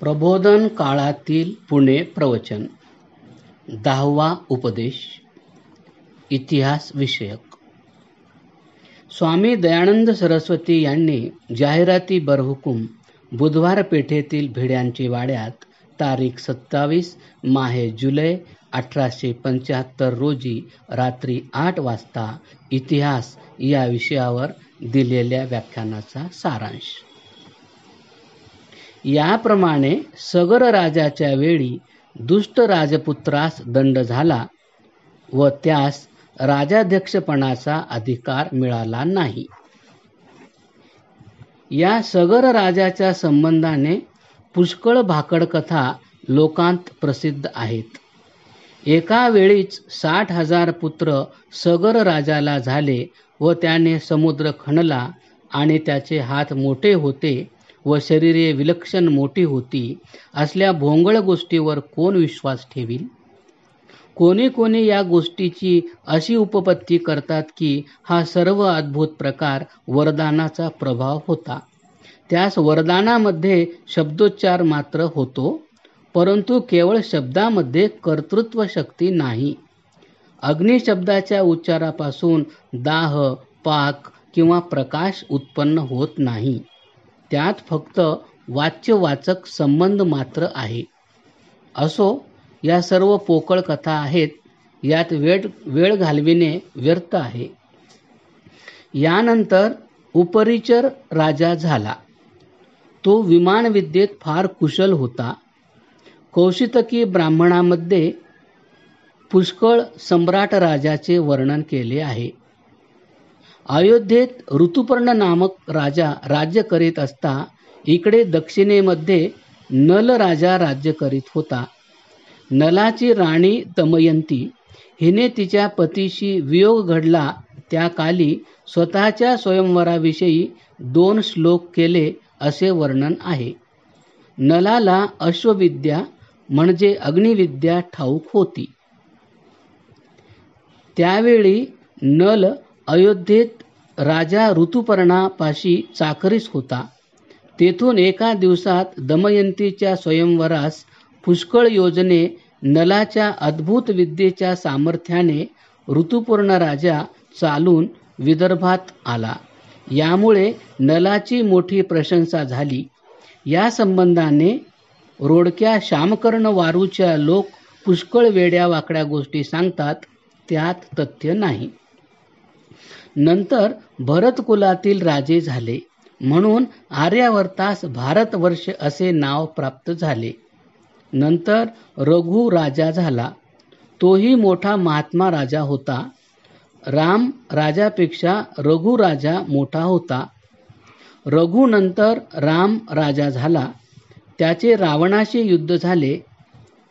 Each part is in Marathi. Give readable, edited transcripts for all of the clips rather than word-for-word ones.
प्रबोधन काळातील पुणे प्रवचन 10वा उपदेश इतिहास विषयक। स्वामी दयानंद सरस्वती यांनी जाहिराती बरहुकूम बुधवार पेठेतील भिड्यांची वाड्यात तारीख 27 माहे जुलै 1875 रोजी रात्री 8 वाजता इतिहास या विषयावर दिलेल्या व्याख्यानाचा सारांश। याप्रमाणे सगर राजाच्या वेळी दुष्ट राजपुत्रास दंड झाला व त्यास राजाध्यक्षपणाचा अधिकार मिळाला नाही। या सगर राजाच्या संबंधाने पुष्कळ भाकड कथा लोकांत प्रसिद्ध आहेत। एका वेळीच 60,000 पुत्र सगर राजाला झाले व त्याने समुद्र खणला आणि त्याचे हात मोठे होते व शरीरे विलक्षण मोठी होती असल्या भोंगळ गोष्टीवर कोण विश्वास ठेवील? कोणी कोणी या गोष्टीची अशी उपपत्ती करतात की हा सर्व अद्भुत प्रकार वरदानाचा प्रभाव होता। त्यास वरदानामध्ये शब्दोच्चार मात्र होतो, परंतु केवळ शब्दामध्ये कर्तृत्व शक्ती नाही। अग्नी शब्दाच्या उच्चारापासून दाह, पाक किंवा प्रकाश उत्पन्न होत नाही। त्यात फक्त वाच्यवाचक संबंध मात्र आहे। असो, या सर्व पोकळ कथा आहेत, यात वेळ घालविणे व्यर्थ आहे। यानंतर उपरिचर राजा झाला। तो विमान विद्येत फार कुशल होता। कौशितकी ब्राह्मणामध्ये पुष्कळ सम्राट राजाचे वर्णन केले आहे। अयोध्येत ऋतुपर्ण नामक राजा राज्य करीत असता इकडे दक्षिणेमध्ये नल राजा राज्य करीत होता। नलाची राणी दमयंती हिने तिच्या पतीशी वियोग घडला त्या काली स्वतःच्या स्वयंवराविषयी 2 श्लोक केले असे वर्णन आहे। नलाला अश्वविद्या म्हणजे अग्निविद्या ठाऊक होती। त्यावेळी नल अयोध्येत राजा ऋतुपर्णापाशी चाकरीस होता। तेथून एका दिवसात दमयंतीच्या स्वयंवरास पुष्कळ योजने नलाच्या अद्भुत विद्येच्या सामर्थ्याने ऋतुपर्ण राजा चालून विदर्भात आला। यामुळे नलाची मोठी प्रशंसा झाली। या संबंधाने रोडक्या श्यामकर्ण वारूच्या लोक पुष्कळ वेड्या वाकड्या गोष्टी सांगतात, त्यात तथ्य नाही। नंतर भरत कुलातील राजे झाले म्हणून आर्यावर्तास भारतवर्ष असे नाव प्राप्त झाले। नंतर रघु राजा झाला। तोही मोठा महात्मा राजा होता। राम राजापेक्षा रघु राजा मोठा होता। रघु नंतर राम राजा झाला। त्याचे रावणाशी युद्ध झाले।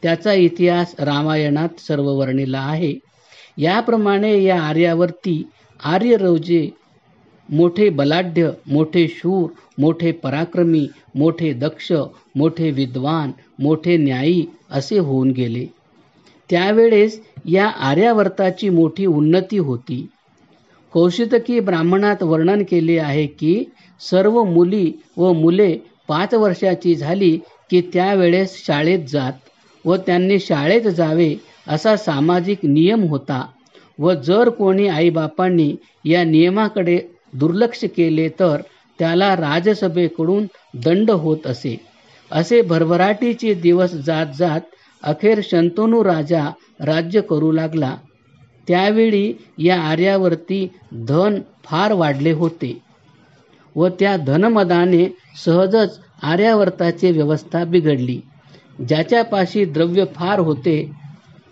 त्याचा इतिहास रामायणात सर्व वर्णिला आहे। याप्रमाणे या आर्यावर्ती आर्य राजे मोठे बलाढ्य, मोठे शूर, मोठे पराक्रमी, मोठे दक्ष, मोठे विद्वान, मोठे न्यायी असे होऊन गेले। त्यावेळेस या आर्यावर्ताची मोठी उन्नती होती। कौशितकी ब्राह्मणात वर्णन केले आहे की सर्व मुली व मुले 5 वर्षाची झाली की त्यावेळेस शाळेत जात व त्यांनी शाळेत जावे असा सामाजिक नियम होता व जर कोणी आईबापांनी या नियमाकडे दुर्लक्ष केले तर त्याला राजसभेकडून दंड होत असे। असे भरभराटीचे दिवस जात जात अखेर शंतनू राजा राज्य करू लागला। त्यावेळी या आर्यावर्ती धन फार वाढले होते व त्या धनमदाने सहजच आर्यावर्ताची व्यवस्था बिघडली। ज्याच्यापाशी द्रव्य फार होते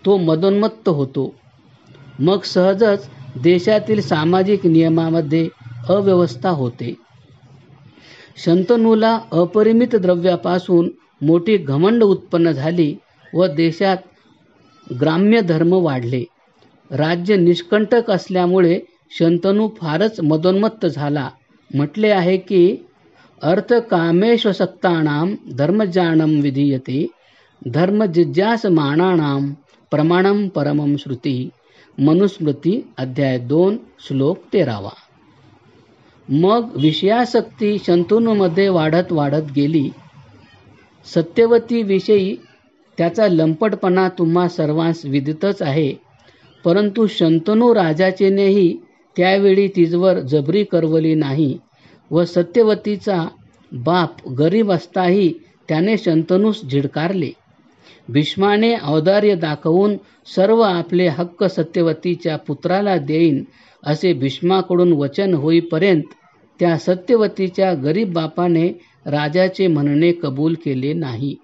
तो मदोन्मत्त होतो। मग सहजच देशातील सामाजिक नियमामध्ये अव्यवस्था होते। शंतनूला अपरिमित द्रव्यापासून मोठी घमंड उत्पन्न झाली व देशात ग्राम्य धर्म वाढले। राज्य निष्कंटक असल्यामुळे शंतनू फारच मदोन्मत्त झाला। म्हटले आहे की अर्थकामेष्वसक्तानां धर्मज्ञानं विधीयते धर्मजिज्ञासमानानां प्रमाणं परमं श्रुती। मनुस्मृती अध्याय 2 श्लोक 13। मग विषयासक्ती शंतनूमध्ये वाढत गेली। सत्यवतीविषयी त्याचा लंपटपणा तुम्हा सर्वांस विदितच आहे. परंतु शंतनू राजाचेनेही त्यावेळी तिजवर जबरी करवली नाही व सत्यवतीचा बाप गरीब असताही त्याने शंतनूस झिडकारले. भीष्माने औदार्य दाखवून सर्व आपले हक्क सत्यवतीच्या पुत्राला देईन असे भीष्माकडून वचन होईपर्यंत त्या सत्यवतीच्या गरीब बापाने राजाचे म्हणणे कबूल केले नाही.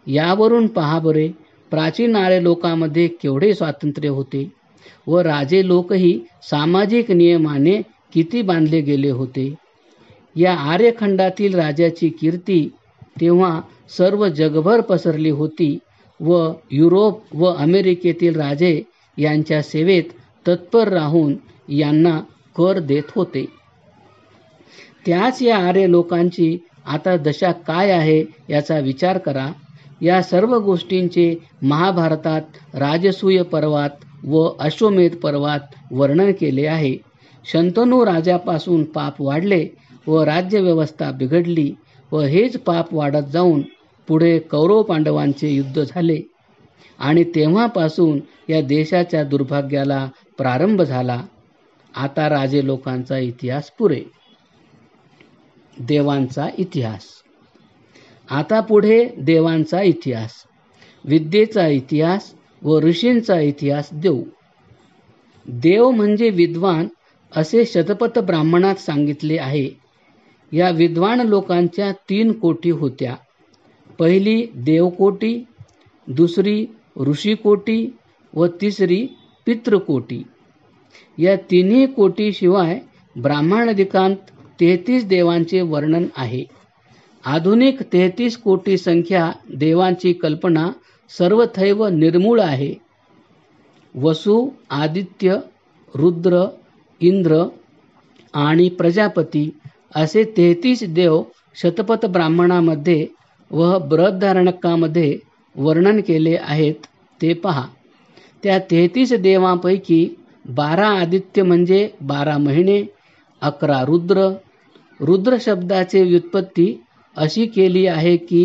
यावरून पहा बरे, प्राचीन आर्य लोकांमध्ये केवढे स्वातंत्र्य होते व राजे लोकही सामाजिक नियमाने किती बांधले गेले होते. या आर्यखंडातील राजाची कीर्ती तेव्हा सर्व जगभर पसरली होती व युरोप व अमेरिकेतील राजे यांच्या सेवेत तत्पर राहून यांना कर देत होते. त्याच या आर्य लोकांची आता दशा काय आहे याचा विचार करा. या सर्व गोष्टींचे महाभारतात राजसूय पर्वात व अश्वमेध पर्वात वर्णन केले आहे. शंतनू राजापासून पाप वाढले व राज्यव्यवस्था बिघडली व हेच पाप वाढत जाऊन पुढे कौरव पांडवांचे युद्ध झाले आणि तेव्हापासून या देशाच्या दुर्भाग्याला प्रारंभ झाला. आता राजे लोकांचा इतिहास पुरे. देवांचा इतिहास. आता पुढे देवांचा इतिहास, विद्येचा इतिहास व ऋषींचा इतिहास देऊ. देव म्हणजे विद्वान असे शतपथ ब्राह्मणात सांगितले आहे. या विद्वान लोकांच्या 3 कोटी होत्या. पहिली देवकोटी, दुसरी ऋषिकोटी व तिसरी पितृकोटी. या तिन्ही कोटीशिवाय ब्राह्मणाधिकांत 33 देवांचे वर्णन आहे. आधुनिक 33 कोटी संख्या देवांची कल्पना सर्वथैव निर्मूळ आहे. वसु, आदित्य, रुद्र, इंद्र आणि प्रजापती असे 33 देव शतपथ ब्राह्मणामध्ये व बृहदारण्यकामध्ये वर्णन केले आहेत ते पहा. त्या 33 देवांपैकी 12 आदित्य म्हणजे 12 महिने, 11 रुद्र. रुद्र शब्दाचे व्युत्पत्ती अशी केली आहे की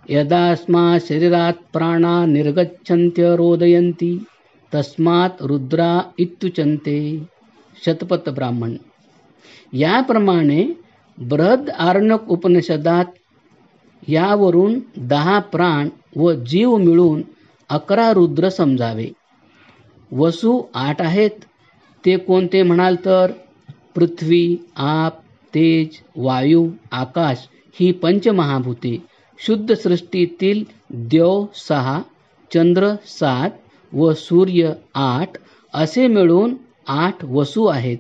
यदास्मा शरीरात प्राणा निर्गच्छन्त्य रोदयन्ति तस्मात् रुद्रा इत्युच्यन्ते. शतपथ ब्राह्मण. याप्रमाणे बृहदारण्यक उपनिषदात यावरून 10 प्राण व जीव मिळून 11 रुद्र समजावे. वसु 8 आहेत. ते कोणते म्हणाल तर पृथ्वी, आप, तेज, वायू, आकाश ही पंचमहाभूते, शुद्ध सृष्टीतील देव 6, चंद्र 7 व सूर्य 8 असे मिळून 8 वसु आहेत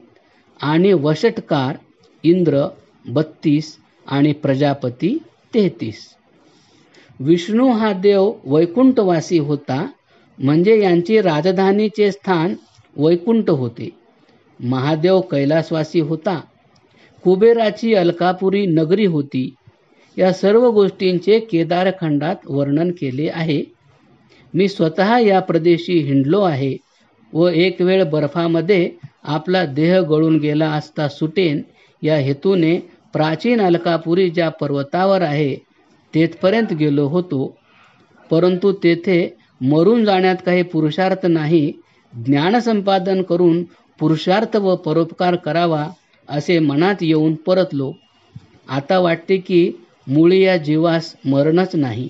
आणि वषटकार इंद्र 32 आणि प्रजापती 33. विष्णू हा देव वैकुंठवासी होता, म्हणजे यांची राजधानीचे स्थान वैकुंठ होते. महादेव कैलासवासी होता. कुबेराची अलकापुरी नगरी होती. या सर्व गोष्टींचे केदारखंडात वर्णन केले आहे. मी स्वतः या प्रदेशी हिंडलो आहे व एक वेळ बर्फामध्ये आपला देह गळून गेला असता सुटेन या हेतूने प्राचीन अलकापुरी ज्या पर्वतावर आहे तेथपर्यंत गेलो होतो. परंतु तेथे मरून जाण्यात काही पुरुषार्थ नाही. ज्ञान संपादन करून पुरुषार्थ व परोपकार करावा असे मनात येऊन परतलो. आता वाटते की मुळी या जीवास मरणच नाही.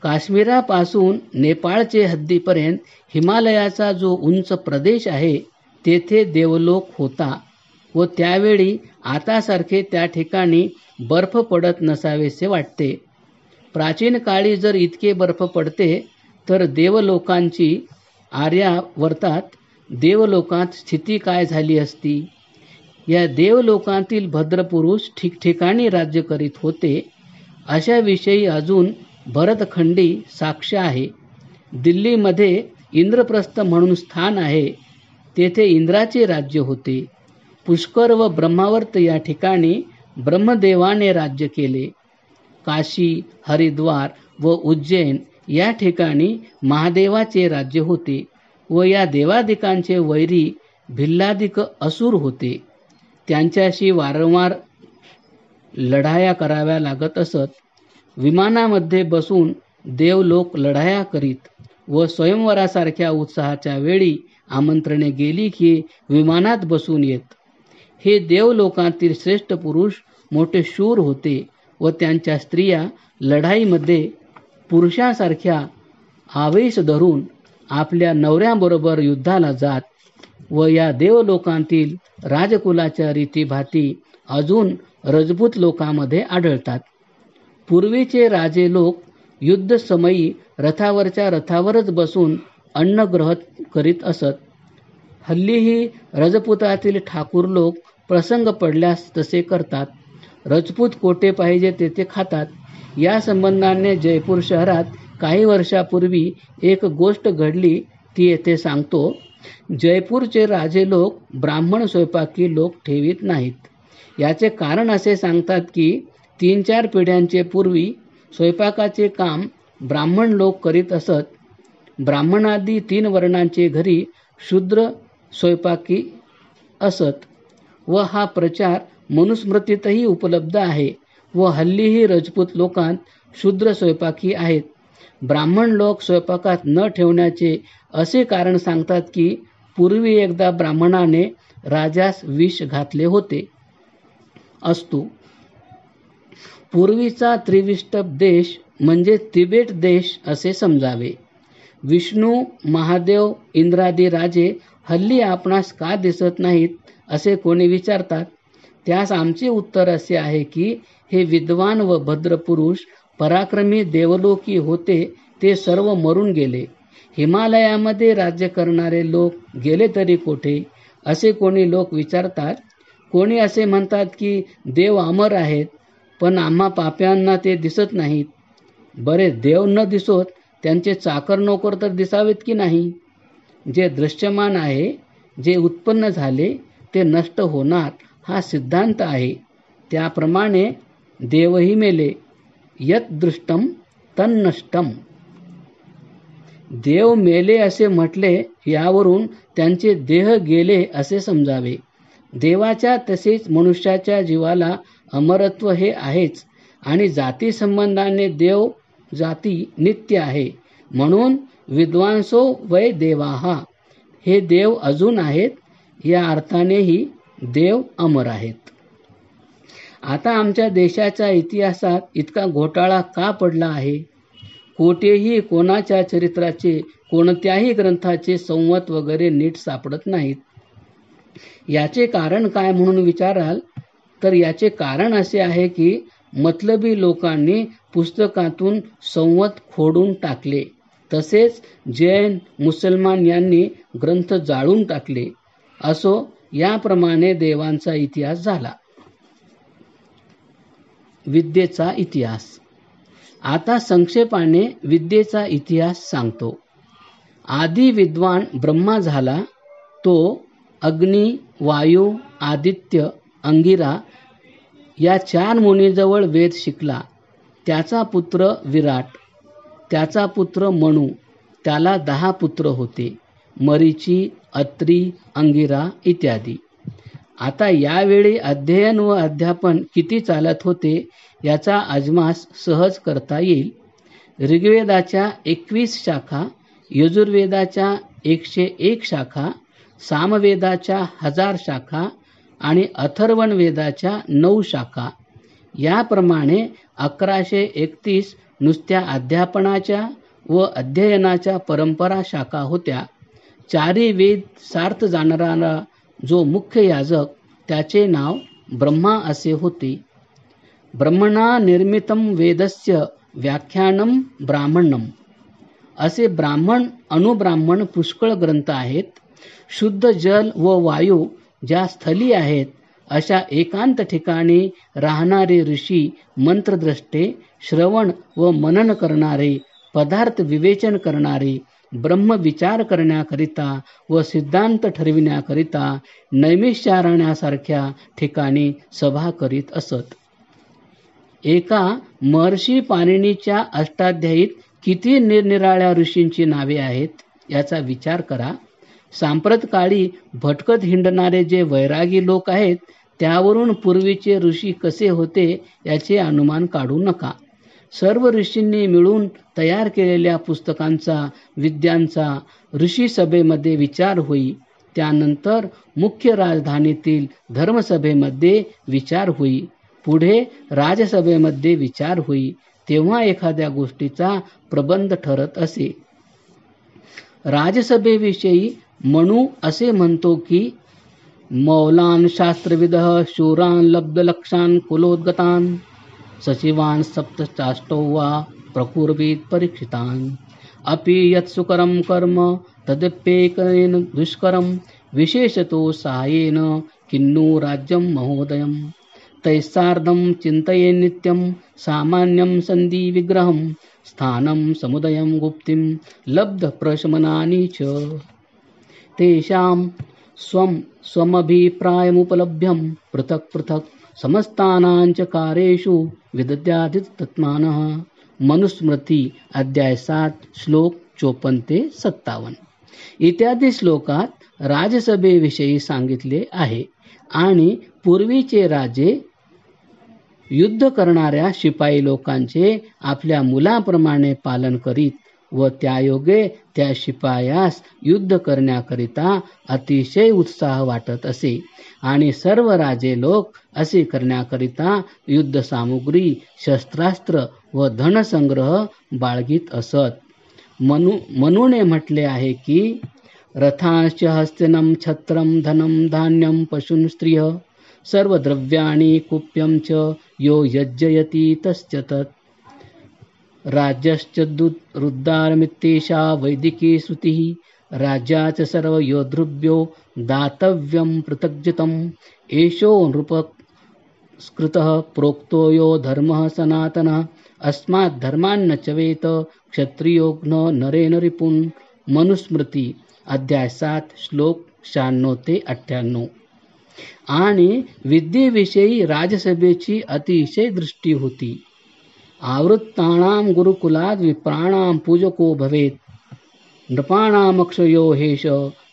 काश्मीरापासून नेपाळचे हद्दीपर्यंत हिमालयाचा जो उंच प्रदेश आहे तेथे देवलोक होता व त्यावेळी आतासारखे त्या ठिकाणी बर्फ पडत नसावेसे वाटते. प्राचीन काळी जर इतके बर्फ पडते तर देवलोकांची आर्यावर्तात देवलोकात स्थिती काय झाली असती. या देवलोकांतील भद्रपुरुष ठिकठिकाणी राज्य करीत होते. अशाविषयी अजून भरतखंडी साक्ष आहे. दिल्लीमध्ये इंद्रप्रस्थ म्हणून स्थान आहे. तेथे इंद्राचे राज्य होते. पुष्कर व ब्रह्मावर्त या ठिकाणी ब्रह्मदेवाने राज्य केले. काशी, हरिद्वार व उज्जैन या ठिकाणी महादेवाचे राज्य होते व या देवादिकांचे वैरी भिल्लादिक असुर होते. त्यांच्याशी वारंवार लढाया कराव्या लागत असत. विमानामध्ये बसून देवलोक लढाया करीत व स्वयंवरासारख्या उत्साहाच्या वेळी आमंत्रणे गेली की विमानात बसून येत. हे देवलोकातील श्रेष्ठ पुरुष मोठे शूर होते व त्यांच्या स्त्रिया लढाईमध्ये पुरुषांसारख्या आवेश धरून आपल्या नवऱ्यांबरोबर युद्धाला जात व या देवलोकांतील राजकुलाच्या रीतीभाती अजून रजपूत लोकांमध्ये आढळतात. पूर्वीचे राजे लोक युद्धसमयी रथावरच बसून अन्न ग्रहण करीत असत. हल्लीही रजपुतातील ठाकूर लोक प्रसंग पडल्यास तसे करतात. रजपूत कोठे पाहिजे तेथे खातात. या संबंधाने जयपूर शहरात काही वर्षापूर्वी एक गोष्ट घडली ती येथे सांगतो. जयपूरचे राजे लोक ब्राह्मण स्वयंपाकी लोक ठेवीत नाहीत. याचे कारण असे सांगतात की 3-4 पिढ्यांचे पूर्वी स्वयंपाकाचे काम ब्राह्मण लोक करीत असत. ब्राह्मणादी 3 वर्णांचे घरी शूद्र स्वयंपाकी असत व हा प्रचार मनुस्मृतीतही उपलब्ध आहे व हल्लीही राजपूत लोकांत शूद्र स्वयंपाकी आहेत. ब्राह्मण लोक स्वयंपाकात न ठेवण्याचे असे कारण सांगतात की पूर्वी एकदा ब्राह्मणाने राजास विष घातले होते. अस्तु. पूर्वीचा त्रिविष्टप देश म्हणजे तिबेट देश असे समजावे. विष्णू, महादेव, इंद्रादी राजे हल्ली आपणास का दिसत नाहीत असे कोणी विचारतात. त्यास आमचे उत्तर असे आहे की हे विद्वान व भद्र पुरुष पराक्रमी देवलोकी होते ते सर्व मरून गेले. हिमालयामध्ये राज्य करणारे लोक गेले तरी कोठे असे कोणी लोक विचारतात. कोणी असे म्हणतात की देव अमर आहेत पण आम्हा पाप्यांना ते दिसत नाहीत. बरे, देव न दिसोत त्यांचे चाकर नोकर तर दिसावेत की नाही. जे दृश्यमान आहे, जे उत्पन्न झाले ते नष्ट होणार हा सिद्धांत आहे. त्याप्रमाणे देवही मेले. यत दृष्टम तन्नष्टम. देव मेले असे म्हटले यावरून त्यांचे देह गेले असे समजावे. देवाच्या तसेच मनुष्याच्या जीवाला अमरत्व हे आहेच आणि जाती संबंधाने देव जाती नित्य आहे. म्हणून विद्वांसो वै देवाहा, हे देव अजून आहेत. या अर्थानेही देव अमर आहेत. आता आमच्या देशाच्या इतिहासात इतका घोटाळा का पडला आहे? कोठेही कोणाच्या चरित्राचे, कोणत्याही ग्रंथाचे संवत वगैरे नीट सापडत नाहीत. याचे कारण काय म्हणून विचाराल तर याचे कारण असे आहे की मतलबी लोकांनी पुस्तकातून संवत खोडून टाकले. तसेच जैन, मुसलमान यांनी ग्रंथ जाळून टाकले. असो, याप्रमाणे देवांचा इतिहास झाला. विद्येचा इतिहास. आता संक्षेपाने विद्येचा इतिहास सांगतो. आदी विद्वान ब्रह्मा झाला. तो अग्नी, वायू, आदित्य, अंगिरा या 4 मुनीजवळ वेद शिकला. त्याचा पुत्र विराट, त्याचा पुत्र मनु, त्याला 10 पुत्र होते, मरीची, अत्री, अंगिरा इत्यादी. आता यावेळी अध्ययन व अध्यापन किती चालत होते याचा अजमास सहज करता येईल. ऋग्वेदाच्या 21 शाखा, यजुर्वेदाच्या 101 शाखा, सामवेदाच्या 1000 शाखा आणि अथर्वण वेदाच्या 9 शाखा. याप्रमाणे 1131 नुसत्या अध्यापनाच्या व अध्ययनाच्या परंपरा शाखा होत्या. 4 वेद सार्थ जाणणारा जो मुख्य याजक त्याचे नाव ब्रह्मा असे होते. ब्रह्मणा निर्मितम वेदस्य व्याख्यानम ब्राह्मणम. असे ब्राह्मण अनुब्राह्मण पुष्कळ ग्रंथ आहेत. शुद्ध जल व वायू ज्या स्थली आहेत अशा एकांत ठिकाणी राहणारे ऋषी, मंत्रद्रष्टे, श्रवण व मनन करणारे, पदार्थ विवेचन करणारे, ब्रह्म विचार करण्याकरिता व सिद्धांत ठरविण्याकरिता नैमिषारण्यासारख्या ठिकाणी सभा करीत असत. एका महर्षी पाणिनीच्या अष्टाध्यायीत किती निरनिराळ्या ऋषींची नावे आहेत याचा विचार करा. सांप्रत काळी भटकत हिंडणारे जे वैरागी लोक आहेत त्यावरून पूर्वीचे ऋषी कसे होते याचे अनुमान काढू नका. सर्व ऋषींनी मिळून तयार केलेल्या पुस्तकांचा विद्यांचा ऋषी सभेमध्ये विचार होई. त्यानंतर मुख्य राजधानीतील धर्मसभेमध्ये विचार होई. पुढे राजसभेमध्ये विचार होई. तेव्हा एखाद्या गोष्टीचा प्रबंध ठरत असे. राजसभेविषयी म्हणू असे म्हणतो की मौलान शास्त्रविदः शूरान लब्धलक्षान कुलोद्गतान सचिवान सप्तचाष्टौ वा प्रकुर्वीत परीक्षितान अपि यत्सुकरं कर्म तदप्येकेन दुष्करं विशेषतो सहायेन किन्नु राज्यं महोदयं तैस्सार्धं चिन्तयेन् नित्यं सामान्यं सन्धि विग्रहं स्थानं समुदयं गुप्तिं लब्ध प्रशमनानि च तेषां स्वमभिप्रायमुपलभ्यं पृथक् पृथक् समस्तानांच कार्येषु विदद्यादित तत्मानः. मनुस्मृती अध्याय 7 श्लोक 54 ते 57 इत्यादी श्लोकात राजसभेविषयी सांगितले आहे. आणि पूर्वीचे राजे युद्ध करणाऱ्या शिपाई लोकांचे आपल्या मुलाप्रमाणे पालन करीत व त्यायोगे त्या शिपायास युद्ध करण्याकरिता अतिशय उत्साह वाटत असे. आणि सर्व राजे लोक असे करण्याकरिता युद्ध सामुग्री शस्त्रास्त्र व धनसंग्रह बाळगीत असत. मनुने म्हटले आहे की रथांश्च हस्तिनं छत्रं धनं धान्यं पशून् स्त्रियः सर्व द्रव्याणि कुप्यं च यो यज्जयति तस्य तत्. राज्यश्च रुद्धारमित्येषा वैदिकी श्रुतिः. राज्याच सर्व योद्धृभ्यो दातव्यं पृथग्जितम् एषो नृपस्कृतः प्रोक्तो यो धर्मः सनातनः अस्मात् धर्मान्न चवेत क्षत्रियो न नरेन रिपुन्. मनुस्मृती अध्याय 7 श्लोक 96 ते 98. आणि विद्येविषयी राजसभेची अतिशय दृष्टी होती. आवृत्तानां गुरुकुलाद विप्राणां पूजको भवेत् नृपाणामक्षयो हेश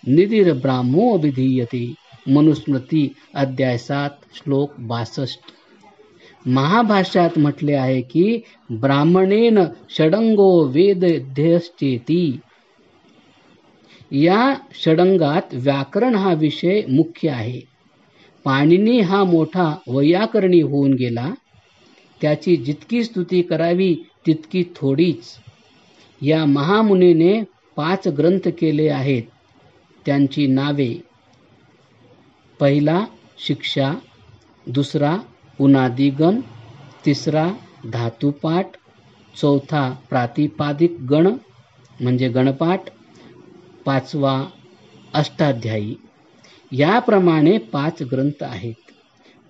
निधिर ब्राह्मो अभिधीयते. मनुस्मृती अध्याय 7 श्लोक 62. महाभाष्यात म्हटले आहे की ब्राह्मणेन षडंगो वेदध्यश्चेती. या षडंगात व्याकरण हा विषय मुख्य आहे. पाणिनी हा मोठा वैयाकरणी होऊन गेला. त्याची जितकी स्तुती करावी तितकी थोडीच. या महामुनीने 5 ग्रंथ केले आहेत. त्यांची नावे: पहिला शिक्षा, दुसरा उनादिगण, तिसरा धातुपाठ, चौथा प्रातिपादिक गण म्हणजे गणपाठ, 5वा अष्टाध्यायी. याप्रमाणे 5 ग्रंथ आहेत.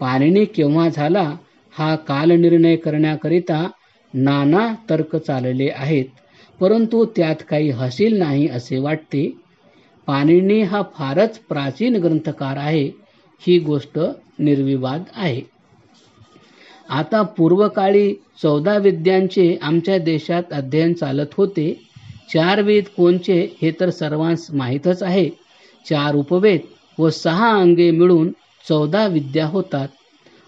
पाणिनी केव्हा झाला हा कालनिर्णय करण्याकरिता नाना तर्क चालले आहेत, परंतु त्यात काही हसील नाही असे वाटते. पाणिनी हा फारच प्राचीन ग्रंथकार आहे ही गोष्ट निर्विवाद आहे. आता पूर्वकाळी 14 विद्यांचे आमच्या देशात अध्ययन चालत होते. 4 वेद कोणचे हे तर सर्वांस माहीतच आहे. 4 उपवेद व 6 अंगे मिळून 14 विद्या होतात.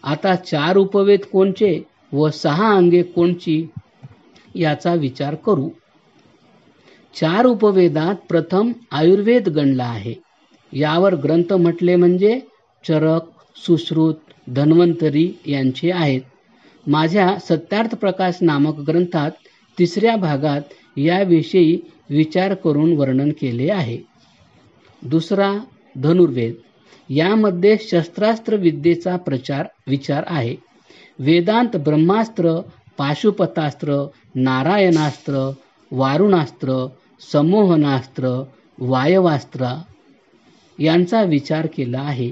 आता 4 उपवेद कोणचे व 6 अंगे कोणची याचा विचार करू. 4 उपवेदात प्रथम आयुर्वेद गणला आहे. यावर ग्रंथ म्हटले म्हणजे चरक, सुश्रुत, धन्वंतरी यांचे आहेत. माझ्या सत्यार्थ प्रकाश नामक ग्रंथात 3ऱ्या भागात याविषयी विचार करून वर्णन केले आहे. दुसरा धनुर्वेद. यामध्ये शस्त्रास्त्र विद्येचा विचार आहे. वेदांत ब्रह्मास्त्र, पाशुपतास्त्र, नारायणास्त्र, वारुणास्त्र, समोहनास्त्र, वायवास्त्र यांचा विचार केला आहे.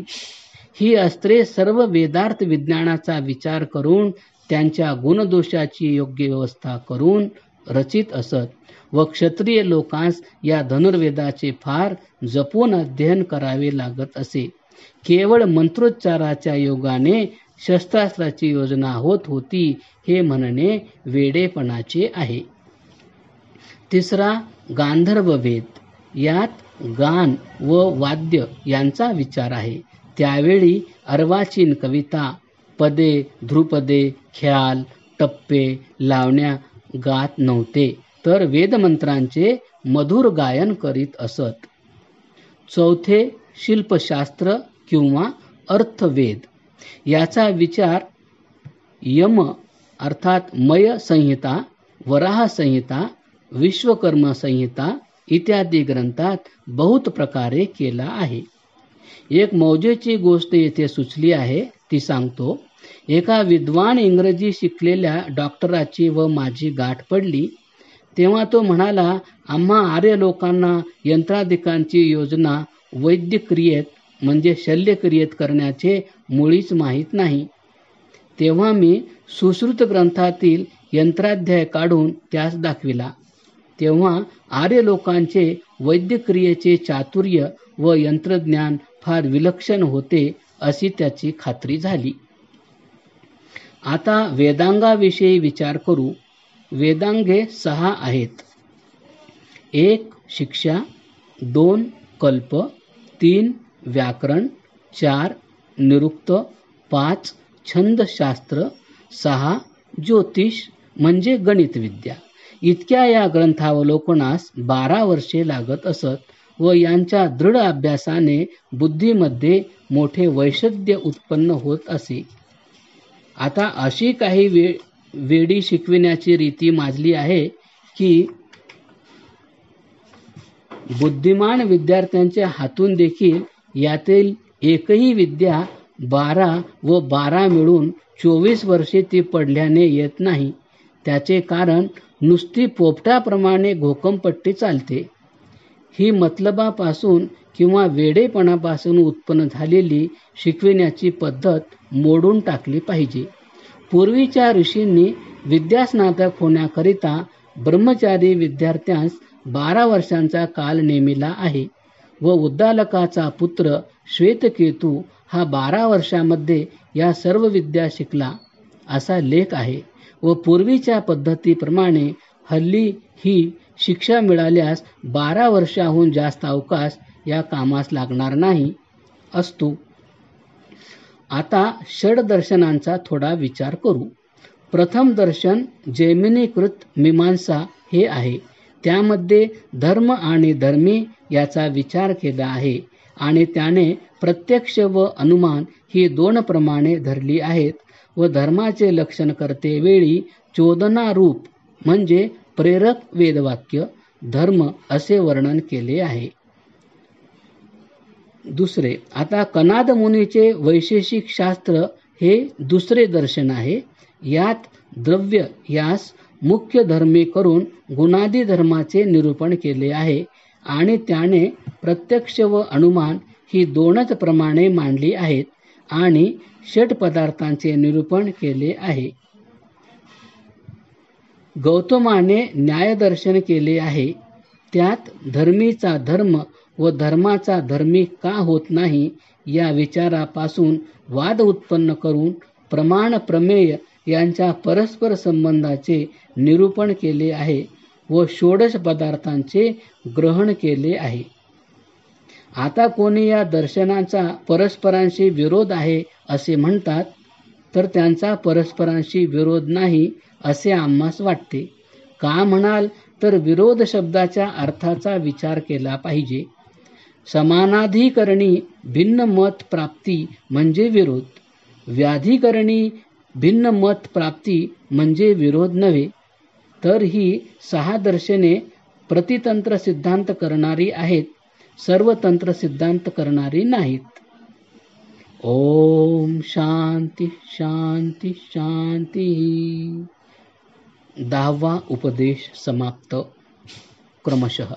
ही अस्त्रे सर्व वेदार्थ विज्ञानाचा विचार करून त्यांच्या गुणदोषाची योग्य व्यवस्था करून रचित असत व क्षत्रिय लोकांस या धनुर्वेदाचे फार जपून अध्ययन करावे लागत असे. केवळ मंत्रोच्चाराच्या योगाने शस्त्रास्त्राची योजना होत होती हे म्हणणे वेडेपणाचे आहे. तिसरा गांधर्व वेद. यात गान व वाद्य यांचा विचार आहे. त्यावेळी अर्वाचीन कविता, पदे, ध्रुपदे, ख्याल, टप्पे, लावण्या गात नव्हते, तर वेदमंत्रांचे मधुर गायन करीत असत. चौथे, शिल्पशास्त्र किंवा अर्थवेद. याचा विचार यम अर्थात मय संहिता, वराह संहिता, विश्वकर्म संहिता इत्यादी ग्रंथात बहुत प्रकारे केला आहे. एक मौजेची गोष्ट येथे सुचली आहे, ती सांगतो. एका विद्वान इंग्रजी शिकलेल्या डॉक्टराची व माझी गाठ पडली. तेव्हा तो म्हणाला, आम्हा आर्य लोकांना यंत्रादिकांची योजना वैद्यक्रियेत म्हणजे शल्यक्रियेत करण्याचे मुळीच माहीत नाही. तेव्हा मी सुश्रुत ग्रंथातील यंत्राध्याय काढून त्यास दाखविला. तेव्हा आर्य लोकांचे वैद्यक्रियेचे चातुर्य व यंत्रज्ञान फार विलक्षण होते अशी त्याची खात्री झाली. आता वेदांगाविषयी विचार करू. वेदांगे 6 आहेत. 1 शिक्षा, 2 कल्प, 3 व्याकरण, 4 निरुक्त, 5 छंदशास्त्र, 6 ज्योतिष म्हणजे गणितविद्या. इतक्या या ग्रंथावलोकनास 12 वर्षे लागत असत व यांच्या दृढ अभ्यासाने बुद्धीमध्ये मोठे वैशद्य उत्पन्न होत असे. आता अशी काही वेडी शिकविण्याची रीती माजली आहे की बुद्धिमान विद्यार्थ्यांच्या हातून देखील यातील एकही विद्या 12 व 12 मिळून 24 वर्षे ती पडल्याने येत नाही. त्याचे कारण नुसती पोपटाप्रमाणे घोकमपट्टी चालते. ही मतलबापासून किंवा वेडेपणापासून उत्पन्न झालेली शिकविण्याची पद्धत मोडून टाकली पाहिजे. पूर्वीच्या ऋषींनी विद्यास्नातक होण्याकरिता ब्रह्मचारी विद्यार्थ्यांस 12 वर्षांचा काल नेमिला आहे व उद्दालकाचा पुत्र श्वेतकेतू हा 12 वर्षामध्ये या सर्व विद्या शिकला असा लेख आहे व पूर्वीच्या पद्धतीप्रमाणे हल्ली ही शिक्षा मिळाल्यास 12 वर्षाहून जास्त अवकाश या कामास लागणार नाही असतो. आता षडदर्शनांचा थोडा विचार करू. प्रथम दर्शन जैमिनीकृत मीमांसा हे आहे. त्यामध्ये धर्म आणि धर्मी याचा विचार केला आहे आणि त्याने प्रत्यक्ष व अनुमान ही 2 प्रमाणे धरली आहेत व धर्माचे लक्षण करते वेळी चोदना रूप म्हणजे प्रेरक वेदवाक्य धर्म असे वर्णन केले आहे. दुसरे, आता कनाद मुनीचे वैशेषिक शास्त्र हे दुसरे दर्शन आहे. यात द्रव्य यास मुख्य धर्मी करून गुणादी धर्माचे निरूपण केले आहे आणि त्याने प्रत्यक्ष व अनुमान ही 2च प्रमाणे मांडली आहेत आणि षट पदार्थांचे निरूपण केले आहे. गौतमाने न्यायदर्शन केले आहे. त्यात धर्मीचा धर्म व धर्माचा धर्मी का होत नाही या विचारापासून वाद उत्पन्न करून प्रमाण प्रमेय यांच्या परस्पर संबंधाचे निरूपण केले आहे व षोडश पदार्थांचे ग्रहण केले आहे. आता कोणी या दर्शनांचा परस्परांशी विरोध आहे असे म्हणतात, तर त्यांचा परस्परांशी विरोध नाही असे आम्हास वाटते. का म्हणाल तर विरोध शब्दाच्या अर्थाचा विचार केला पाहिजे. समानाधिकरणी भिन्न मत प्राप्ती म्हणजे विरोध, व्याधिकरणी भिन्न मत प्राप्ती म्हणजे विरोध नव्हे. तर ही 6 दर्शने प्रतितंत्र सिद्धांत करणारी आहेत, सर्व तंत्र सिद्धांत करणारी नाहीत. ओम शांती शांती शांती. 10वा उपदेश समाप्त क्रमशः.